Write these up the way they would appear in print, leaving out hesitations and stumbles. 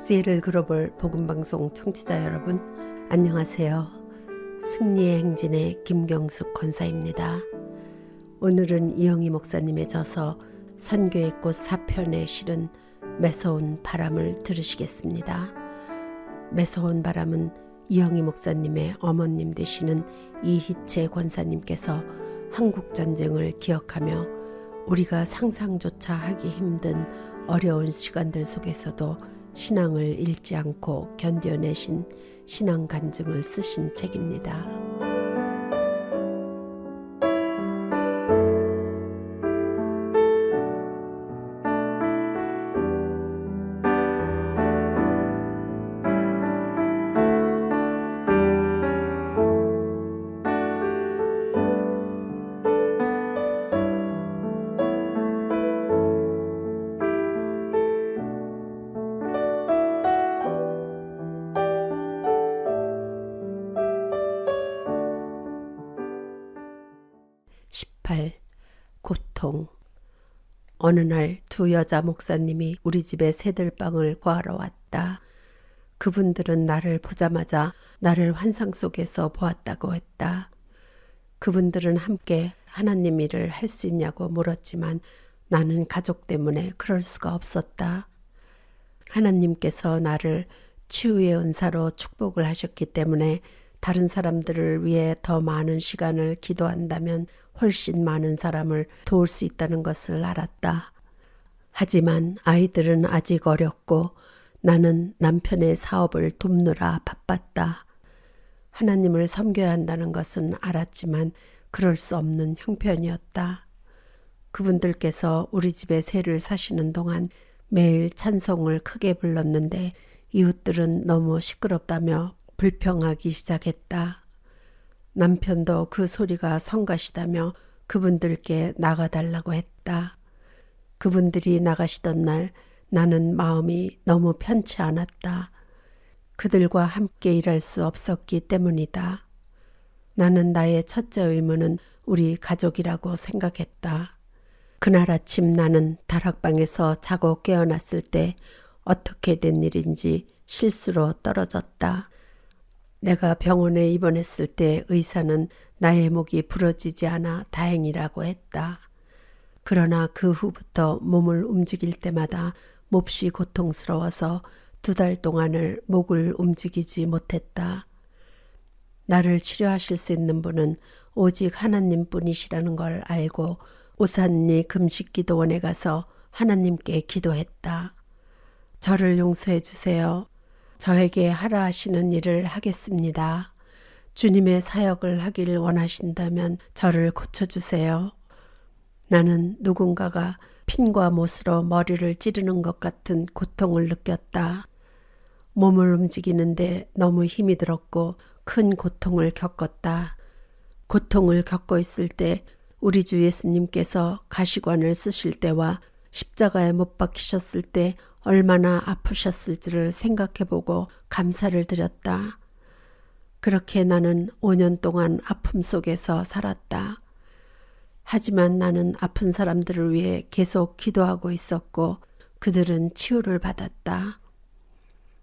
CL 글로벌 복음방송 청취자 여러분, 안녕하세요. 승리의 행진의 김경숙 권사입니다. 오늘은 이영희 목사님의 저서 선교의 꽃 4편에 실은 매서운 바람을 들으시겠습니다. 매서운 바람은 이영희 목사님의 어머님 되시는 이희채 권사님께서 한국전쟁을 기억하며 우리가 상상조차 하기 힘든 어려운 시간들 속에서도 신앙을 잃지 않고 견뎌내신 신앙 간증을 쓰신 책입니다. 고통. 어느 날 두 여자 목사님이 우리 집에 새들빵을 구하러 왔다. 그분들은 나를 보자마자 나를 환상 속에서 보았다고 했다. 그분들은 함께 하나님 일을 할 수 있냐고 물었지만 나는 가족 때문에 그럴 수가 없었다. 하나님께서 나를 치유의 은사로 축복을 하셨기 때문에 다른 사람들을 위해 더 많은 시간을 기도한다면 훨씬 많은 사람을 도울 수 있다는 것을 알았다. 하지만 아이들은 아직 어렸고 나는 남편의 사업을 돕느라 바빴다. 하나님을 섬겨야 한다는 것은 알았지만 그럴 수 없는 형편이었다. 그분들께서 우리 집에 새를 사시는 동안 매일 찬송을 크게 불렀는데 이웃들은 너무 시끄럽다며 불평하기 시작했다. 남편도 그 소리가 성가시다며 그분들께 나가달라고 했다. 그분들이 나가시던 날 나는 마음이 너무 편치 않았다. 그들과 함께 일할 수 없었기 때문이다. 나는 나의 첫째 의무는 우리 가족이라고 생각했다. 그날 아침 나는 다락방에서 자고 깨어났을 때 어떻게 된 일인지 실수로 떨어졌다. 내가 병원에 입원했을 때 의사는 나의 목이 부러지지 않아 다행이라고 했다. 그러나 그 후부터 몸을 움직일 때마다 몹시 고통스러워서 2달 동안을 목을 움직이지 못했다. 나를 치료하실 수 있는 분은 오직 하나님뿐이시라는 걸 알고 오산리 금식기도원에 가서 하나님께 기도했다. 저를 용서해 주세요. 저에게 하라 하시는 일을 하겠습니다. 주님의 사역을 하기를 원하신다면 저를 고쳐주세요. 나는 누군가가 핀과 못으로 머리를 찌르는 것 같은 고통을 느꼈다. 몸을 움직이는데 너무 힘이 들었고 큰 고통을 겪었다. 고통을 겪고 있을 때 우리 주 예수님께서 가시관을 쓰실 때와 십자가에 못 박히셨을 때 얼마나 아프셨을지를 생각해보고 감사를 드렸다. 그렇게 나는 5년 동안 아픔 속에서 살았다. 하지만 나는 아픈 사람들을 위해 계속 기도하고 있었고 그들은 치유를 받았다.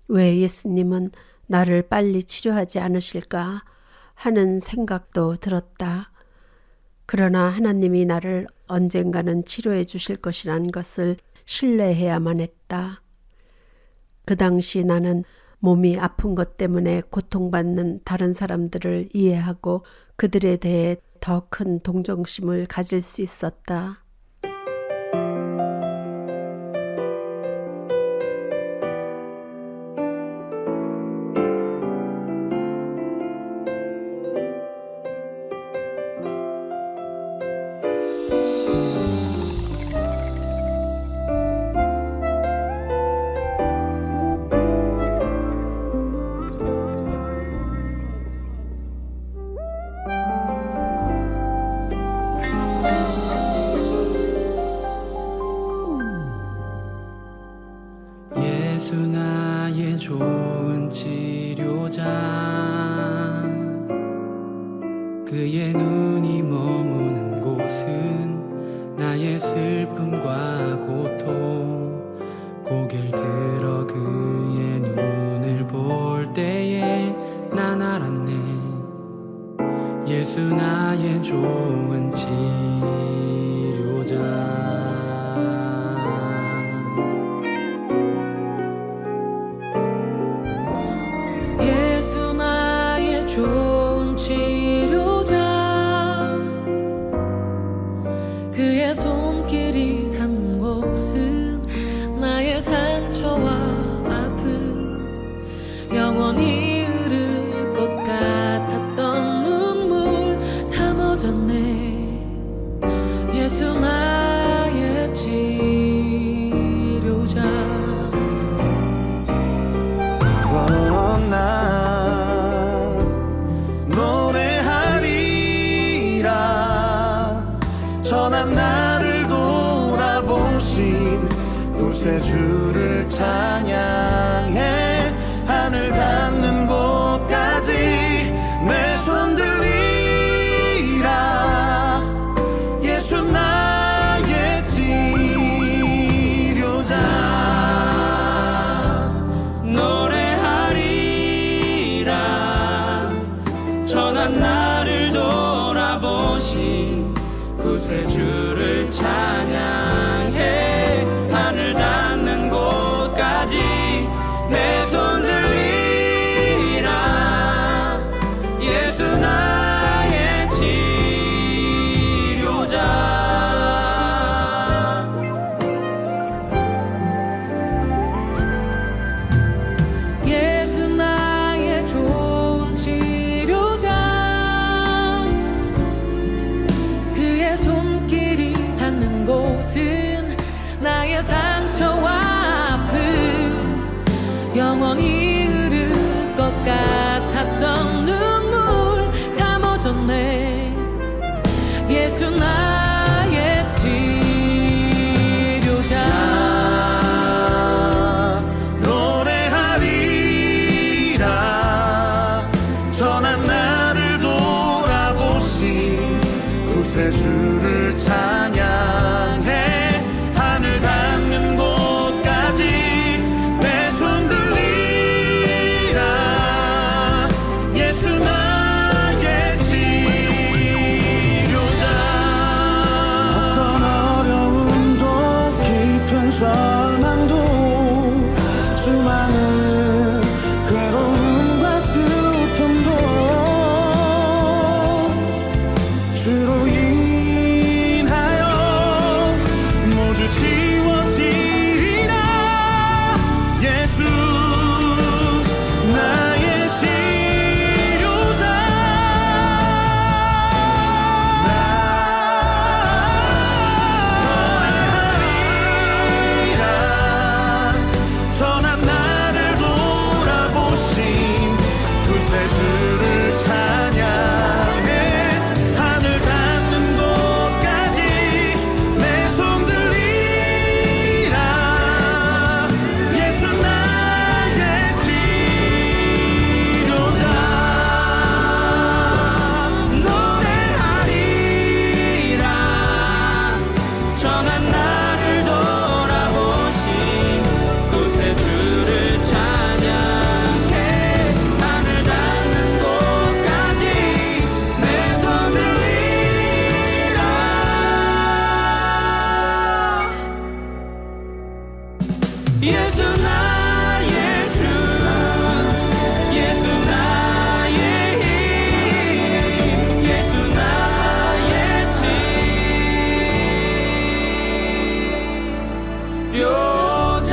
왜 예수님은 나를 빨리 치료하지 않으실까 하는 생각도 들었다. 그러나 하나님이 나를 언젠가는 치료해 주실 것이라는 것을 신뢰해야만 했다. 그 당시 나는 몸이 아픈 것 때문에 고통받는 다른 사람들을 이해하고 그들에 대해 더 큰 동정심을 가질 수 있었다. 예수 나의 좋은 치료자 그의 눈이 머무는 곳은 나의 슬픔과 고통 고개를 들어 그의 눈을 볼 때에 난 알았네. 예수 나의 좋은 치료자. 예수 나의 좋은 치료자. 그의 손길이 닿는 곳은 나의 상처와 아픔, 영원히 흐를 것 같았던 눈물 다 멎었네. 예수 나의 치료자. 나 노래하리라. 전한 나를 돌아보신 구세주를 찬양해. 하늘 닿는 곳까지 내 손 들리라. 예수 나의 치료자. 노래하리라. 전한 나를 돌아보신 구세주를 찬양해. 하늘 닿는 곳까지 내 손 들리라. 예수 나의 치료자. 예수 나의 좋은 치료자. 그의 손길이 닿는 곳은 나의 상처와 아픔, 영원히 흐를 것 같았던 눈물 다 멎었네. 예수 나의 치료자. 노래하리라. 전한 나를 돌아보신 구세주를 찬양해. 하늘 닿는 곳까지 내 손 들리라. 예수 나의 치료자. 어떤 어려움도 깊은 절망도 수많은 괴로움과 슬픔도 주로 인하여 모두 지워지리라. 예수 나의 치료자. 노래하리라. 전한 나를 돌아보신 구세주를 찬양해. 하늘 닿는 곳까지 내 손 들리라. 예수 나의 치료자. 노래하리라. 전한 나를 돌아보신 구세주를 찬양해. 하늘 닿는 곳까지 내 손 들리라. 예수 나의 주. 예수 나의 힘. 예수 나의 치료자.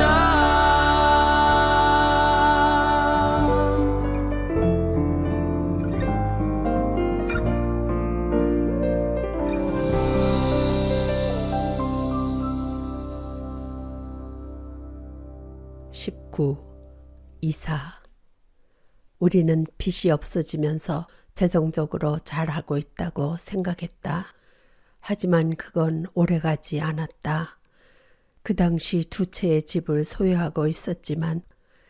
이사. 우리는 빚이 없어지면서 재정적으로 잘하고 있다고 생각했다. 하지만 그건 오래가지 않았다. 그 당시 2채의 집을 소유하고 있었지만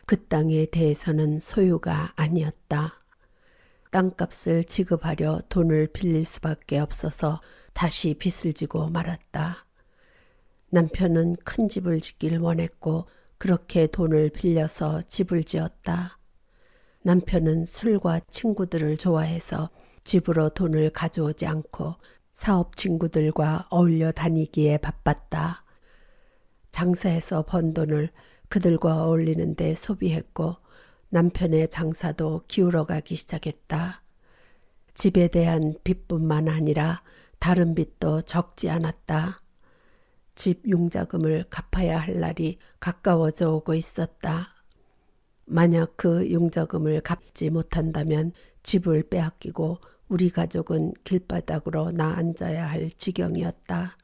그 땅에 대해서는 소유가 아니었다. 땅값을 지급하려 돈을 빌릴 수밖에 없어서 다시 빚을 지고 말았다. 남편은 큰 집을 짓길 원했고 그렇게 돈을 빌려서 집을 지었다. 남편은 술과 친구들을 좋아해서 집으로 돈을 가져오지 않고 사업 친구들과 어울려 다니기에 바빴다. 장사해서 번 돈을 그들과 어울리는 데 소비했고 남편의 장사도 기울어가기 시작했다. 집에 대한 빚뿐만 아니라 다른 빚도 적지 않았다. 집 융자금을 갚아야 할 날이 가까워져 오고 있었다. 만약 그 융자금을 갚지 못한다면 집을 빼앗기고 우리 가족은 길바닥으로 나앉아야 할 지경이었다.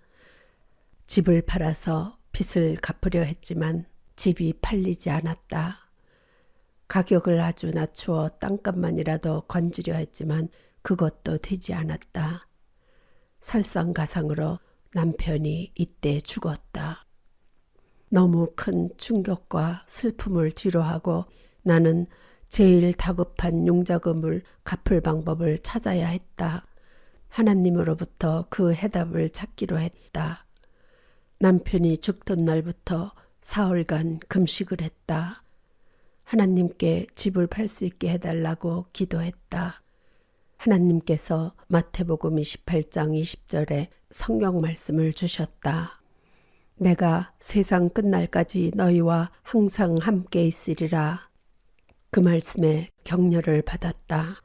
집을 팔아서 빚을 갚으려 했지만 집이 팔리지 않았다. 가격을 아주 낮추어 땅값만이라도 건지려 했지만 그것도 되지 않았다. 설상가상으로 남편이 이때 죽었다. 너무 큰 충격과 슬픔을 뒤로하고 나는 제일 다급한 융자금을 갚을 방법을 찾아야 했다. 하나님으로부터 그 해답을 찾기로 했다. 남편이 죽던 날부터 사흘간 금식을 했다. 하나님께 집을 팔 수 있게 해달라고 기도했다. 하나님께서 마태복음 28장 20절에 성경 말씀을 주셨다. 내가 세상 끝날까지 너희와 항상 함께 있으리라. 그 말씀에 격려를 받았다.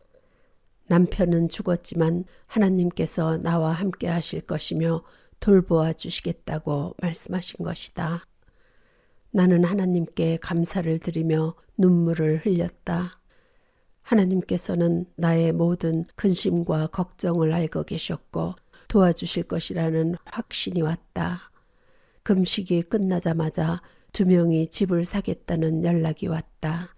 남편은 죽었지만 하나님께서 나와 함께 하실 것이며 돌보아 주시겠다고 말씀하신 것이다. 나는 하나님께 감사를 드리며 눈물을 흘렸다. 하나님께서는 나의 모든 근심과 걱정을 알고 계셨고 도와주실 것이라는 확신이 왔다. 금식이 끝나자마자 2명이 집을 사겠다는 연락이 왔다.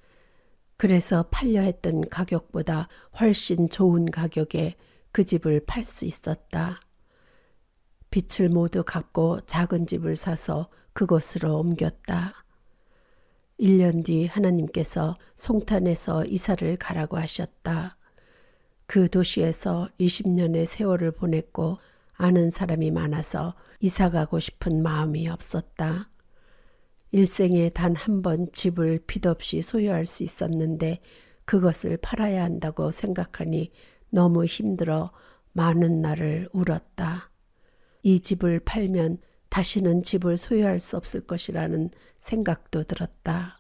그래서 팔려 했던 가격보다 훨씬 좋은 가격에 그 집을 팔 수 있었다. 빚을 모두 갚고 작은 집을 사서 그곳으로 옮겼다. 1년 뒤 하나님께서 송탄에서 이사를 가라고 하셨다. 그 도시에서 20년의 세월을 보냈고 아는 사람이 많아서 이사 가고 싶은 마음이 없었다. 일생에 단 한 번 집을 빚 없이 소유할 수 있었는데 그것을 팔아야 한다고 생각하니 너무 힘들어 많은 날을 울었다. 이 집을 팔면 다시는 집을 소유할 수 없을 것이라는 생각도 들었다.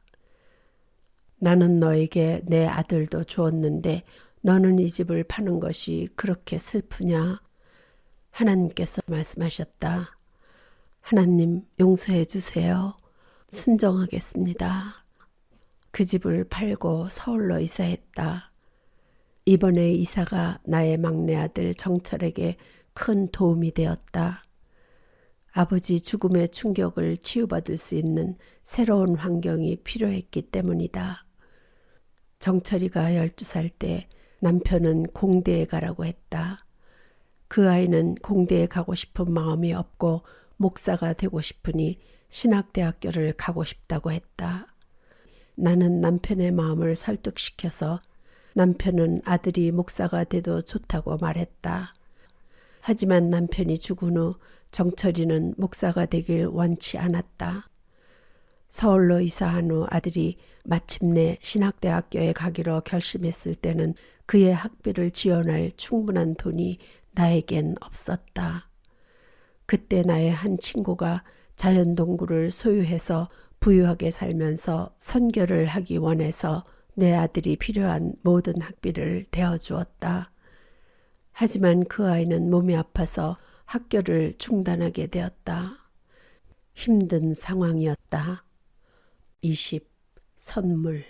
나는 너에게 내 아들도 주었는데 너는 이 집을 파는 것이 그렇게 슬프냐? 하나님께서 말씀하셨다. 하나님 용서해 주세요. 순종하겠습니다. 그 집을 팔고 서울로 이사했다. 이번에 이사가 나의 막내 아들 정철에게 큰 도움이 되었다. 아버지 죽음의 충격을 치유받을 수 있는 새로운 환경이 필요했기 때문이다. 정철이가 12살 때 남편은 공대에 가라고 했다. 그 아이는 공대에 가고 싶은 마음이 없고 목사가 되고 싶으니 신학대학교를 가고 싶다고 했다. 나는 남편의 마음을 설득시켜서 남편은 아들이 목사가 돼도 좋다고 말했다. 하지만 남편이 죽은 후 정철이는 목사가 되길 원치 않았다. 서울로 이사한 후 아들이 마침내 신학대학교에 가기로 결심했을 때는 그의 학비를 지원할 충분한 돈이 나에겐 없었다. 그때 나의 한 친구가 자연동굴을 소유해서 부유하게 살면서 선교를 하기 원해서 내 아들이 필요한 모든 학비를 대어주었다. 하지만 그 아이는 몸이 아파서 학교를 중단하게 되었다. 힘든 상황이었다. 20. 선물.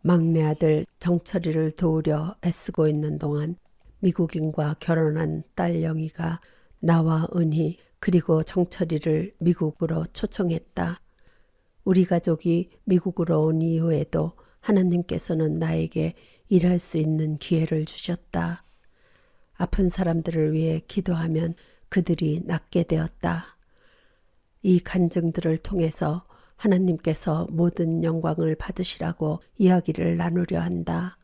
막내 아들 정철이를 도우려 애쓰고 있는 동안 미국인과 결혼한 딸 영희가 나와 은희 그리고 정철이를 미국으로 초청했다. 우리 가족이 미국으로 온 이후에도 하나님께서는 나에게 일할 수 있는 기회를 주셨다. 아픈 사람들을 위해 기도하면 그들이 낫게 되었다. 이 간증들을 통해서 하나님께서 모든 영광을 받으시라고 이야기를 나누려 한다.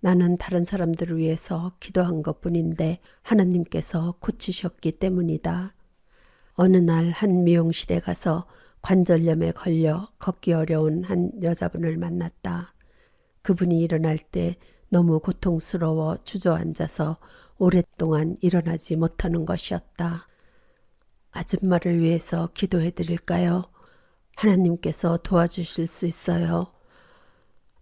나는 다른 사람들을 위해서 기도한 것뿐인데 하나님께서 고치셨기 때문이다. 어느 날 한 미용실에 가서 관절염에 걸려 걷기 어려운 한 여자분을 만났다. 그분이 일어날 때 너무 고통스러워 주저앉아서 오랫동안 일어나지 못하는 것이었다. 아줌마를 위해서 기도해 드릴까요? 하나님께서 도와주실 수 있어요.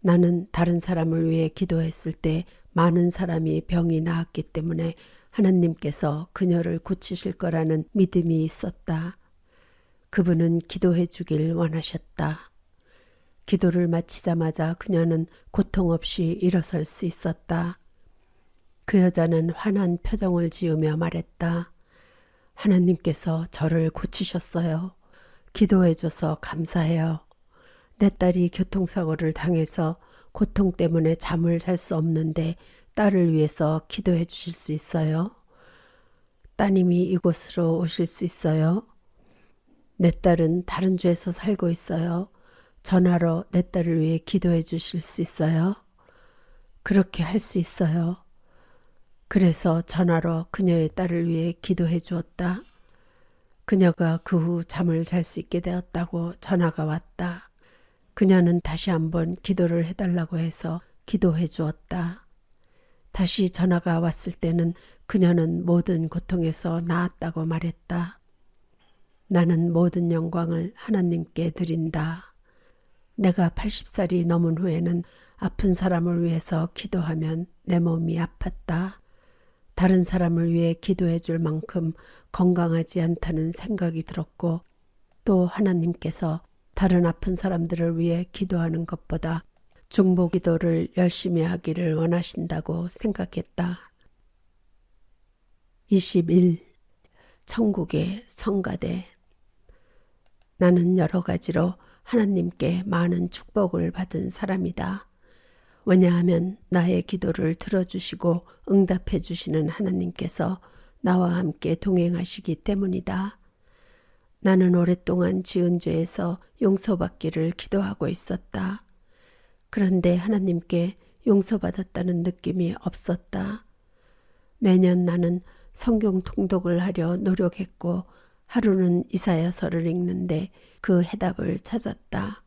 나는 다른 사람을 위해 기도했을 때 많은 사람이 병이 나았기 때문에 하나님께서 그녀를 고치실 거라는 믿음이 있었다. 그분은 기도해 주길 원하셨다. 기도를 마치자마자 그녀는 고통 없이 일어설 수 있었다. 그 여자는 환한 표정을 지으며 말했다. 하나님께서 저를 고치셨어요. 기도해줘서 감사해요. 내 딸이 교통사고를 당해서 고통 때문에 잠을 잘 수 없는데 딸을 위해서 기도해 주실 수 있어요? 따님이 이곳으로 오실 수 있어요? 내 딸은 다른 주에서 살고 있어요. 전화로 내 딸을 위해 기도해 주실 수 있어요? 그렇게 할 수 있어요. 그래서 전화로 그녀의 딸을 위해 기도해 주었다. 그녀가 그 후 잠을 잘 수 있게 되었다고 전화가 왔다. 그녀는 다시 한번 기도를 해달라고 해서 기도해 주었다. 다시 전화가 왔을 때는 그녀는 모든 고통에서 나았다고 말했다. 나는 모든 영광을 하나님께 드린다. 내가 80살이 넘은 후에는 아픈 사람을 위해서 기도하면 내 몸이 아팠다. 다른 사람을 위해 기도해 줄 만큼 건강하지 않다는 생각이 들었고 또 하나님께서 다른 아픈 사람들을 위해 기도하는 것보다 중보 기도를 열심히 하기를 원하신다고 생각했다. 21. 천국의 성가대. 나는 여러 가지로 하나님께 많은 축복을 받은 사람이다. 왜냐하면 나의 기도를 들어주시고 응답해 주시는 하나님께서 나와 함께 동행하시기 때문이다. 나는 오랫동안 지은 죄에서 용서받기를 기도하고 있었다. 그런데 하나님께 용서받았다는 느낌이 없었다. 매년 나는 성경 통독을 하려 노력했고 하루는 이사야서를 읽는데 그 해답을 찾았다.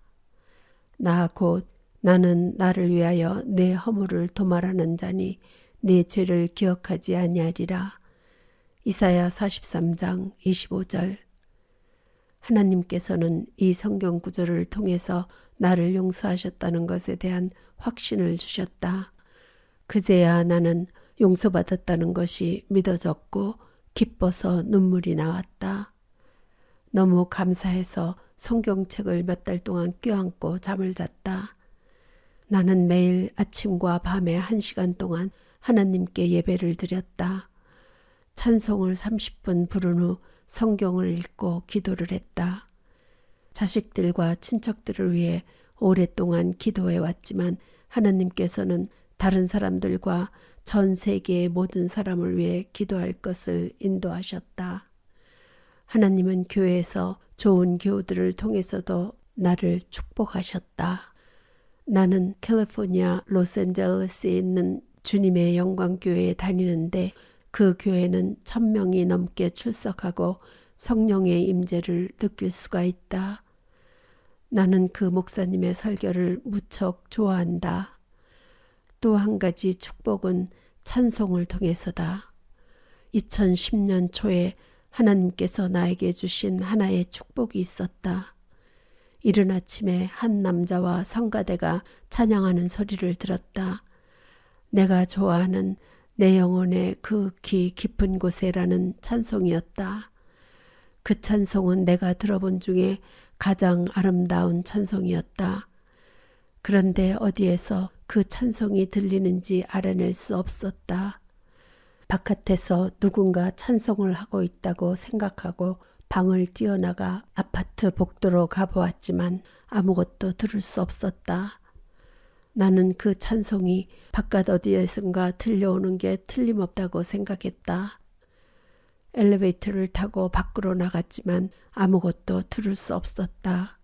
나는 나를 위하여 내 허물을 도말하는 자니 내 죄를 기억하지 아니하리라. 이사야 43장 25절. 하나님께서는 이 성경 구절을 통해서 나를 용서하셨다는 것에 대한 확신을 주셨다. 그제야 나는 용서받았다는 것이 믿어졌고 기뻐서 눈물이 나왔다. 너무 감사해서 성경책을 몇 달 동안 껴안고 잠을 잤다. 나는 매일 아침과 밤에 1시간 동안 하나님께 예배를 드렸다. 찬송을 30분 부른 후 성경을 읽고 기도를 했다. 자식들과 친척들을 위해 오랫동안 기도해 왔지만 하나님께서는 다른 사람들과 전 세계의 모든 사람을 위해 기도할 것을 인도하셨다. 하나님은 교회에서 좋은 교우들을 통해서도 나를 축복하셨다. 나는 캘리포니아 로스앤젤레스에 있는 주님의 영광교회에 다니는데 그 교회는 1000명이 넘게 출석하고 성령의 임재를 느낄 수가 있다. 나는 그 목사님의 설교를 무척 좋아한다. 또 한 가지 축복은 찬송을 통해서다. 2010년 초에 하나님께서 나에게 주신 하나의 축복이 있었다. 이른 아침에 한 남자와 성가대가 찬양하는 소리를 들었다. 내가 좋아하는 내 영혼의 극히 깊은 곳에라는 찬송이었다. 그 찬송은 내가 들어본 중에 가장 아름다운 찬송이었다. 그런데 어디에서 그 찬송이 들리는지 알아낼 수 없었다. 바깥에서 누군가 찬송을 하고 있다고 생각하고 방을 뛰어나가 아파트 복도로 가보았지만 아무것도 들을 수 없었다. 나는 그 찬송이 바깥 어디에선가 들려오는 게 틀림없다고 생각했다. 엘리베이터를 타고 밖으로 나갔지만 아무것도 들을 수 없었다.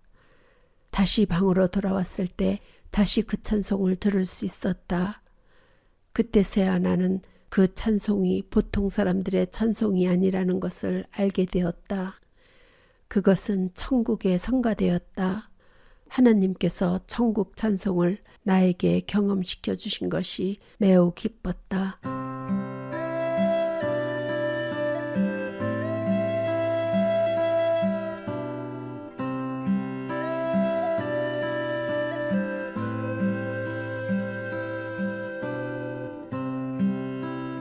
다시 방으로 돌아왔을 때 다시 그 찬송을 들을 수 있었다. 그때서야 나는 그 찬송이 보통 사람들의 찬송이 아니라는 것을 알게 되었다. 그것은 천국의 성가되었다. 하나님께서 천국 찬송을 나에게 경험시켜 주신 것이 매우 기뻤다.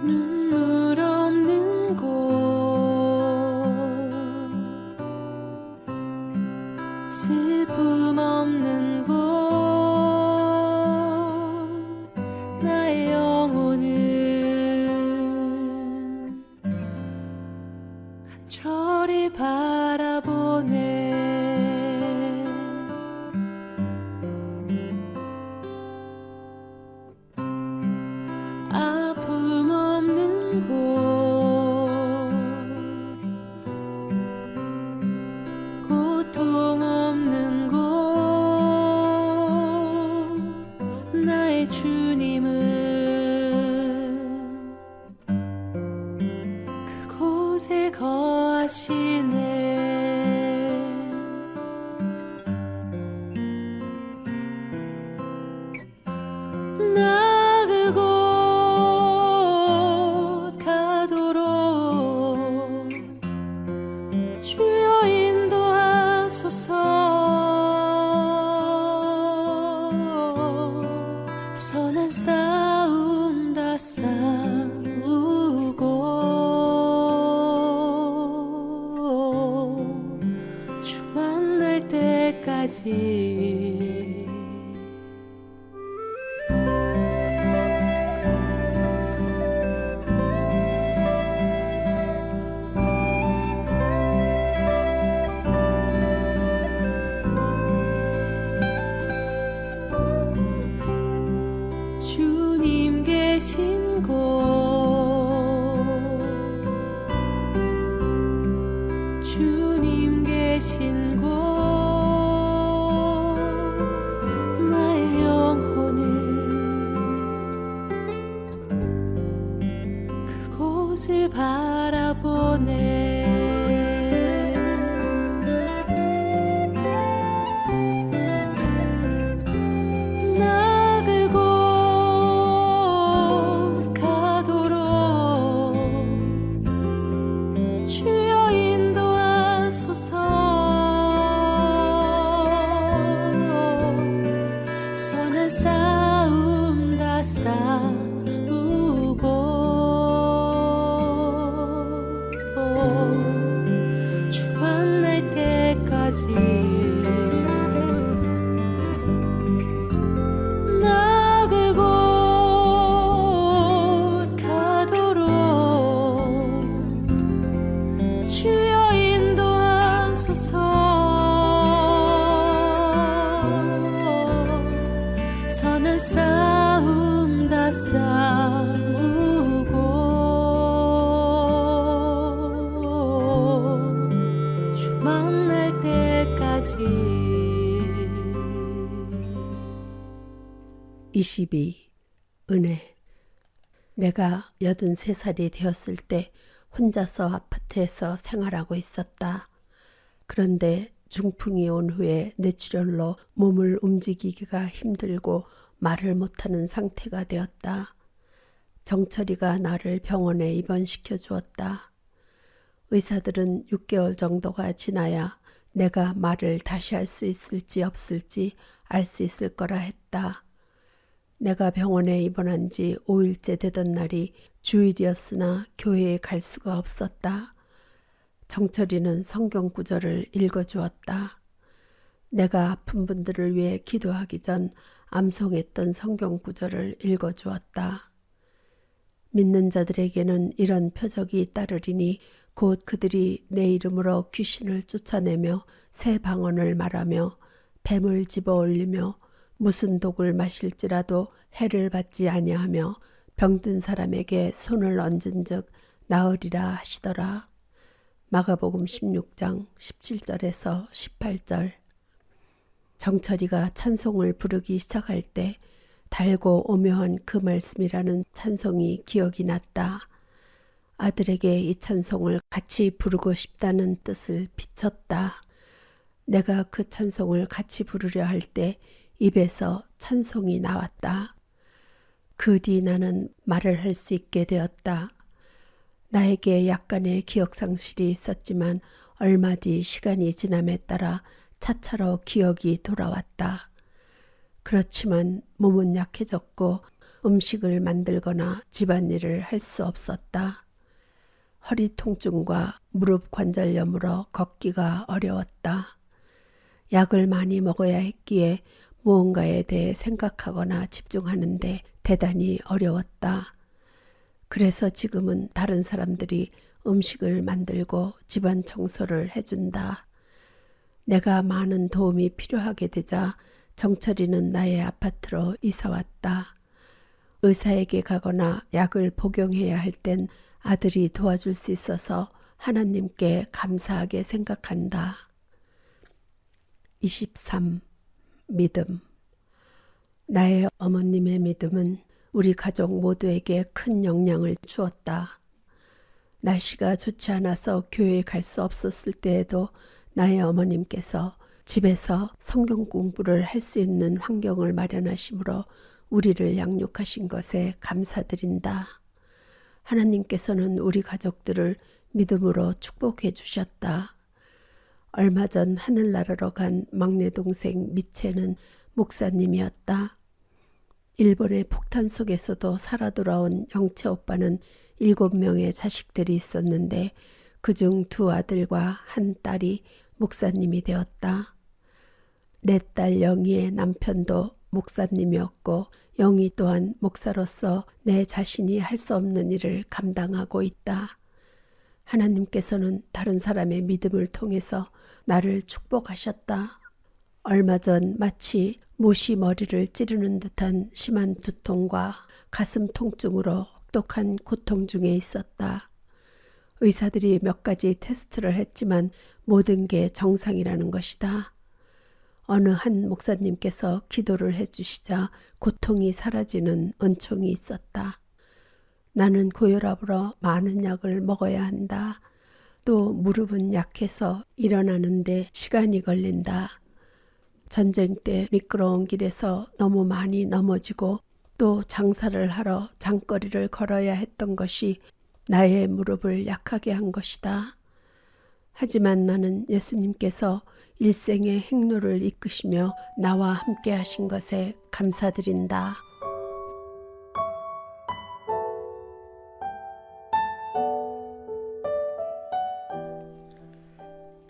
눈물 없는 곳 슬픔 없는 곳 나의 영혼은 간절히 바라보네. 아픔 없는 곳 고통 없는 곳 나의 주님은 그곳에 거하시네. 나 그곳 가도록 주여 인도하소서. 선한 싸움 다 싸우고 주 만날 때까지 주님 계신 곳 주님 계신 곳 나의 영혼은 그곳을 바라보네. 나 그곳 가도록 주여 인도하소서. 선한 싸움 다 싸우고 주 만날 때까지 나 그곳 가도록 주여 인도하소서. 선한 싸움 다 싸우고 주 만날 때까지. 22. 은혜. 내가 83살이 되었을 때 혼자서 아파트에서 생활하고 있었다. 그런데 중풍이 온 후에 뇌출혈로 몸을 움직이기가 힘들고 말을 못하는 상태가 되었다. 정철이가 나를 병원에 입원시켜 주었다. 의사들은 6개월 정도가 지나야 내가 말을 다시 할 수 있을지 없을지 알 수 있을 거라 했다. 내가 병원에 입원한 지 5일째 되던 날이 주일이었으나 교회에 갈 수가 없었다. 정철이는 성경 구절을 읽어주었다. 내가 아픈 분들을 위해 기도하기 전 암송했던 성경 구절을 읽어주었다. 믿는 자들에게는 이런 표적이 따르리니 곧 그들이 내 이름으로 귀신을 쫓아내며 새 방언을 말하며 뱀을 집어올리며 무슨 독을 마실지라도 해를 받지 아니하며 병든 사람에게 손을 얹은즉 나으리라 하시더라. 마가복음 16장 17절에서 18절. 정철이가 찬송을 부르기 시작할 때 달고 오묘한 그 말씀이라는 찬송이 기억이 났다. 아들에게 이 찬송을 같이 부르고 싶다는 뜻을 비췄다. 내가 그 찬송을 같이 부르려 할 때 입에서 찬송이 나왔다. 그 뒤 나는 말을 할 수 있게 되었다. 나에게 약간의 기억상실이 있었지만 얼마 뒤 시간이 지남에 따라 차차로 기억이 돌아왔다. 그렇지만 몸은 약해졌고 음식을 만들거나 집안일을 할 수 없었다. 허리 통증과 무릎 관절염으로 걷기가 어려웠다. 약을 많이 먹어야 했기에 무언가에 대해 생각하거나 집중하는데 대단히 어려웠다. 그래서 지금은 다른 사람들이 음식을 만들고 집안 청소를 해준다. 내가 많은 도움이 필요하게 되자 정철이는 나의 아파트로 이사왔다. 의사에게 가거나 약을 복용해야 할 땐 아들이 도와줄 수 있어서 하나님께 감사하게 생각한다. 23. 믿음. 나의 어머님의 믿음은 우리 가족 모두에게 큰 영향을 주었다. 날씨가 좋지 않아서 교회에 갈 수 없었을 때에도 나의 어머님께서 집에서 성경 공부를 할 수 있는 환경을 마련하심으로 우리를 양육하신 것에 감사드린다. 하나님께서는 우리 가족들을 믿음으로 축복해 주셨다. 얼마 전 하늘나라로 간 막내 동생 미채는 목사님이었다. 일본의 폭탄 속에서도 살아 돌아온 영채 오빠는 7명의 자식들이 있었는데 그중 2 아들과 1 딸이 목사님이 되었다. 내 딸 영희의 남편도 목사님이었고 영희 또한 목사로서 내 자신이 할 수 없는 일을 감당하고 있다. 하나님께서는 다른 사람의 믿음을 통해서 나를 축복하셨다. 얼마 전 마치 못이 머리를 찌르는 듯한 심한 두통과 가슴 통증으로 혹독한 고통 중에 있었다. 의사들이 몇 가지 테스트를 했지만 모든 게 정상이라는 것이다. 어느 한 목사님께서 기도를 해주시자 고통이 사라지는 은총이 있었다. 나는 고혈압으로 많은 약을 먹어야 한다. 또 무릎은 약해서 일어나는데 시간이 걸린다. 전쟁 때 미끄러운 길에서 너무 많이 넘어지고 또 장사를 하러 장거리를 걸어야 했던 것이 나의 무릎을 약하게 한 것이다. 하지만 나는 예수님께서 일생의 행로를 이끄시며 나와 함께 하신 것에 감사드린다.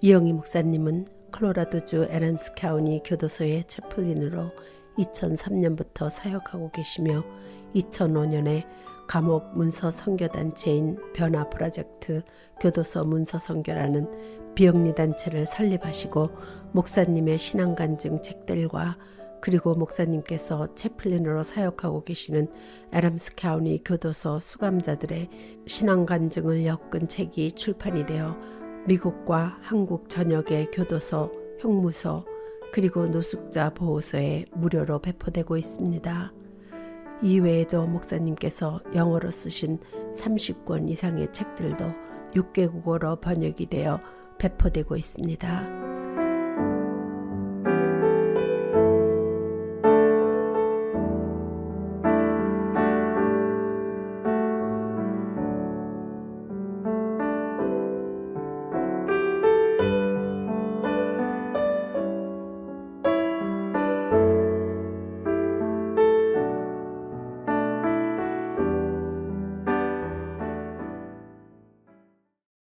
이영희 목사님은 콜로라도주 애덤스 카운티 교도소의 채플린으로 2003년부터 사역하고 계시며 2005년에 감옥 문서 선교단체인 변화 프로젝트 교도소 문서 선교라는 비영리 단체를 설립하시고 목사님의 신앙 간증 책들과 그리고 목사님께서 채플린으로 사역하고 계시는 애덤스 카운티 교도소 수감자들의 신앙 간증을 엮은 책이 출판이 되어 미국과 한국 전역의 교도소, 형무소, 그리고 노숙자 보호소에 무료로 배포되고 있습니다. 이외에도 목사님께서 영어로 쓰신 30권 이상의 책들도 6개국어로 번역이 되어 배포되고 있습니다.